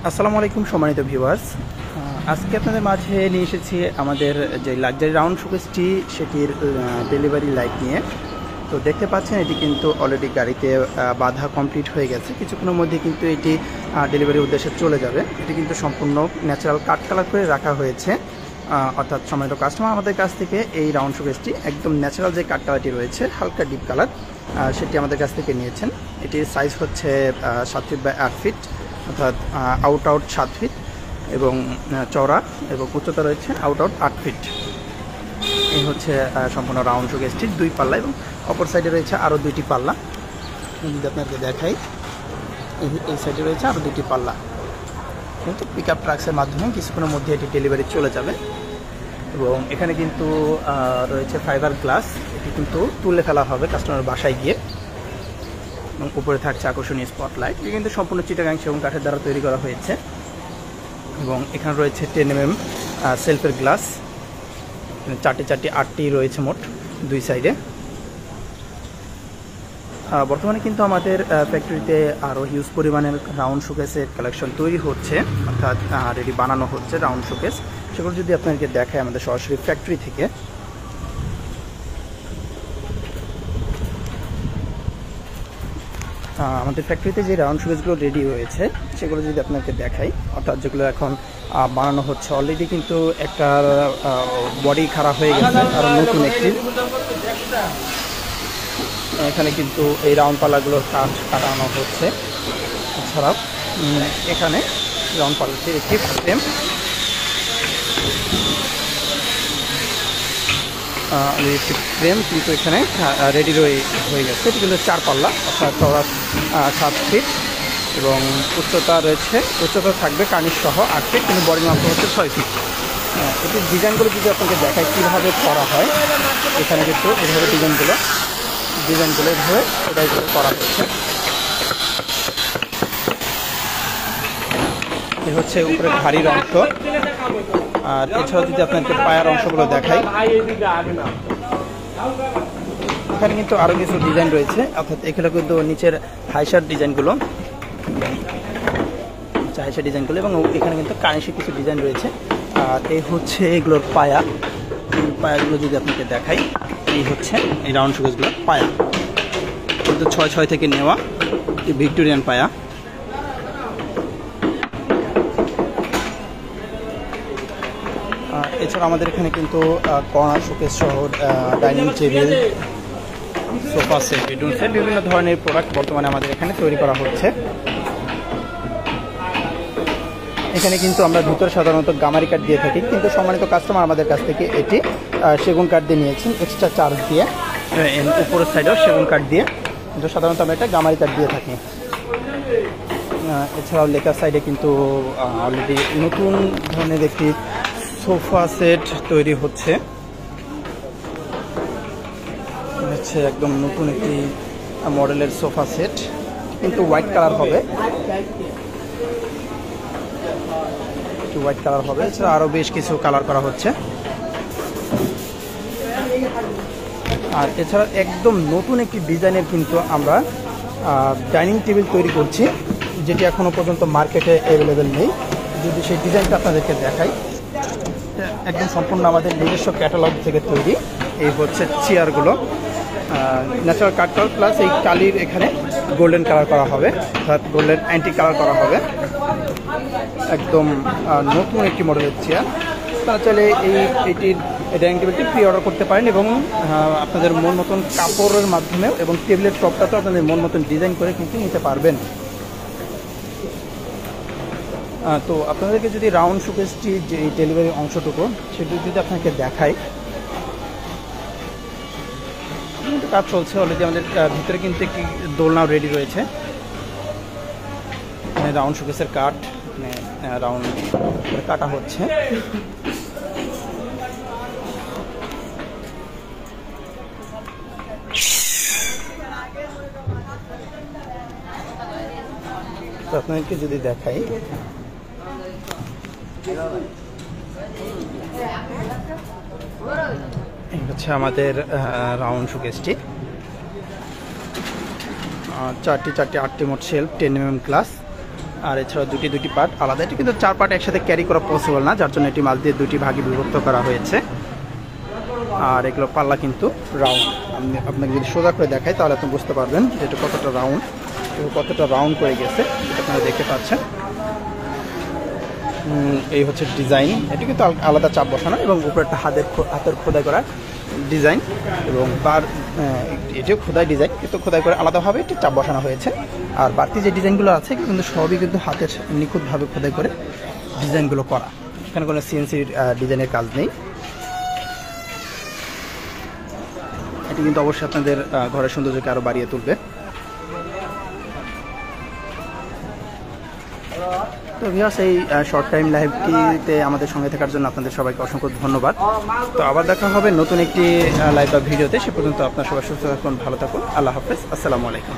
আসসালামু আলাইকুম সম্মানিত ভিউয়ার্স, আজকে আপনাদের মাঝে নিয়ে এসেছি আমাদের যে লাক্সারি রাউন্ড শোকেসটি সেটির ডেলিভারি লাইট নিয়ে। তো দেখতে পাচ্ছেন এটি কিন্তু অলরেডি গাড়িতে বাঁধা কমপ্লিট হয়ে গেছে। কিছুক্ষণের মধ্যে কিন্তু এটি ডেলিভারির উদ্দেশ্যে চলে যাবে। এটি কিন্তু সম্পূর্ণ ন্যাচারাল কাট কালার করে রাখা হয়েছে, অর্থাৎ সম্মানিত কাস্টমার আমাদের কাছ থেকে এই রাউন্ড শোকেসটি একদম ন্যাচারাল যে কাট কালারটি রয়েছে হালকা ডিপ কালার, সেটি আমাদের কাছ থেকে নিয়েছেন। এটির সাইজ হচ্ছে 7 ফিট বাই 8 ফিট, অর্থাৎ আউট 7 ফিট এবং চওড়া এবং উচ্চতা রয়েছে আউট 8 ফিট। এই হচ্ছে সম্পূর্ণ রাউন্ড শোকেসটির 2 পাল্লা এবং অপর সাইডে রয়েছে আরও 2টি পাল্লা। যদি আপনাকে দেখাই, এই সাইডে রয়েছে আরও 2টি পাল্লা। কিন্তু পিক আপ ট্রাক্সের মাধ্যমে কিছুক্ষণের মধ্যে এটি ডেলিভারি চলে যাবে। এবং এখানে কিন্তু রয়েছে ফাইবার গ্লাস, এটি কিন্তু তুলে ফেলা হবে কাস্টমার বাসায় গিয়ে। এবং উপরে থাকছে আকর্ষণীয় স্পটলাইট। এটি কিন্তু সম্পূর্ণ চিটাগাং সেগুন কাঠের দ্বারা তৈরি করা হয়েছে। এবং এখানে রয়েছে 10 mm সেলফের গ্লাস, 4টি 8টি রয়েছে মোট 2 সাইডে। বর্তমানে কিন্তু আমাদের ফ্যাক্টরিতে আরও হিউজ পরিমাণের রাউন্ড শোকেসের কালেকশন তৈরি হচ্ছে, অর্থাৎ রেডি বানানো হচ্ছে রাউন্ড শোকেস। সেগুলো যদি আপনাদেরকে দেখায় আমাদের সরাসরি ফ্যাক্টরি থেকে, আমাদের ফ্যাক্টরিতে যে রাউন্ড শোকেসগুলো রেডি হয়েছে সেগুলো যদি আপনাকে দেখাই, অর্থাৎ যেগুলো এখন বানানো হচ্ছে, অলরেডি কিন্তু একটা বডি খারাপ হয়ে গেছে আর নতুন একটি। এখানে কিন্তু এই রাউন্ড পাল্লাগুলোর কাজ কাটানো হচ্ছে। এছাড়াও এখানে রাউন্ড পাল্লাটির একটি ফ্রেম কিন্তু এখানে রেডি হয়ে গেছে। এটি কিন্তু 4 পাল্লা, অর্থাৎ চওড়া 7 ফিট এবং উচ্চতা থাকবে কার্নিশ সহ 8 ফিট, কিন্তু বডি মাপ হচ্ছে 6 ফিট। এটির ডিজাইনগুলো যদি আপনাকে দেখায় কীভাবে করা হয়, এখানে কিন্তু এইভাবে ডিজাইনগুলো এভাবে সেটাই করা হচ্ছে। এই হচ্ছে উপরে ভারীর অংশ। আর এছাড়াও যদি আপনাকে পায়ের অংশগুলো দেখাই, এখানে কিন্তু আরও কিছু ডিজাইন রয়েছে, অর্থাৎ এখানে কিন্তু নিচের হাইশার ডিজাইনগুলো এবং এখানে কিন্তু কার্নিশের কিছু ডিজাইন রয়েছে। আর এই হচ্ছে এগুলোর পায়াগুলো যদি আপনাকে দেখাই, এই হচ্ছে এই রাউন্ড শোকেসগুলোর পায়া, কিন্তু 6 থেকে নেওয়া ভিক্টোরিয়ান পায়া। এছাড়া আমাদের এখানে কিন্তু কর্নার শোকেস সহ dining table, sofa set, bedroom set, বিভিন্ন ধরনের প্রোডাক্ট বর্তমানে আমাদের এখানে তৈরি করা হচ্ছে। এখানে কিন্তু আমরা ভিতরে সাধারণত গামারি কাঠ দিয়ে থাকি, কিন্তু সম্মানিত কাস্টমার আমাদের কাছ থেকে এটি সেগুন কাঠ দিয়ে নিয়েছেন এক্সট্রা চার্জ দিয়ে। উপরের সাইডেও সেগুন কাঠ দিয়ে, কিন্তু সাধারণত আমরা এটা গামারি কাঠ দিয়ে থাকি। এছাড়াও লেকার সাইডে কিন্তু অলরেডি নতুন ধরনের একটি সোফা সেট তৈরি হচ্ছে। একদম নতুন একটি মডেলের সোফা সেট, কিন্তু হোয়াইট কালার হবে। এছাড়া আরও বেশ কিছু কালার করা হচ্ছে। আর এছাড়া একদম নতুন একটি ডিজাইনের কিন্তু আমরা ডাইনিং টেবিল তৈরি করছি, যেটি এখনও পর্যন্ত মার্কেটে অ্যাভেলেবেল নেই। যদি সেই ডিজাইনটা আপনাদেরকে দেখাই, একদম সম্পূর্ণ আমাদের নিজস্ব ক্যাটালগ থেকে তৈরি। এই হচ্ছে চেয়ারগুলো ন্যাচারাল কাট কালার প্লাস এই কালির এখানে গোল্ডেন কালার করা হবে, অর্থাৎ গোল্ডেন অ্যান্টিক কালার করা হবে। একদম নতুন একটি মডেলের চেয়ার। তারা চাইলে এইটির ডাইনিং টেবিলটি প্রি অর্ডার করতে পারেন এবং আপনাদের মন মতন কাপড়ের মাধ্যমেও এবং টেবিলের টপটাতেও আপনাদের মন মতন ডিজাইন করে কিন্তু নিতে পারবেন। তো আপনাদেরকে যদি রাউন্ড শোকেসটি যে ডেলিভারি অংশটুকু সেটি যদি আপনাকে দেখাই, কাজ চলছে অলরেডি। আমাদের ভিতরে কিন্তু একটি দোলনাও রেডি রয়েছে। এখানে রাউন্ড শোকেসের কাঠ রাউন্ড কাটা হচ্ছে। তো আপনাদেরকে যদি দেখাই, এই হচ্ছে আমাদের রাউন্ড শোকেসটি। 4টি 8টি মোট শেলফ, 10 mm গ্লাস, আর এছাড়াও দুটি পার্ট আলাদা। এটি কিন্তু 4 পার্ট একসাথে ক্যারি করা পসিবল না, যার জন্য এটি মাল দিয়ে 2টি ভাগে বিভক্ত করা হয়েছে। আর এগুলো পাল্লা কিন্তু রাউন্ড। আমি আপনাকে যদি সোজা করে দেখাই তাহলে আপনি বুঝতে পারবেন যে এটা কতটা রাউন্ড এবং কতটা রাউন্ড করে গেছে, এটা আপনারা দেখতে পাচ্ছেন। এই হচ্ছে ডিজাইন। এটি কিন্তু আলাদা চাপ বসানো এবং উপরে একটা হাতের খোদাই করা ডিজাইন, এবং তার এটিও খোদাই ডিজাইন, কিন্তু খোদাই করে আলাদাভাবে এটি চাপ বসানো হয়েছে। আর বাড়তি যে ডিজাইনগুলো আছে কিন্তু সবই কিন্তু হাতের নিখুঁতভাবে খোদাই করে ডিজাইনগুলো করা, এখানে কোনো সিএনসি ডিজাইনের কাজ নেই। এটি কিন্তু অবশ্যই আপনাদের ঘরের সৌন্দর্যকে আরও বাড়িয়ে তুলবে। তো ভিউয়ার্স, এই শর্ট টাইম লাইভটিতে আমাদের সঙ্গে থাকার জন্য আপনাদের সবাইকে অসংখ্য ধন্যবাদ। তো আবার দেখা হবে নতুন একটি লাইভ বা ভিডিওতে। সে পর্যন্ত আপনার সবাই সুস্থ থাকুন, ভালো থাকুন। আল্লাহ হাফেজ, আসসালামু আলাইকুম।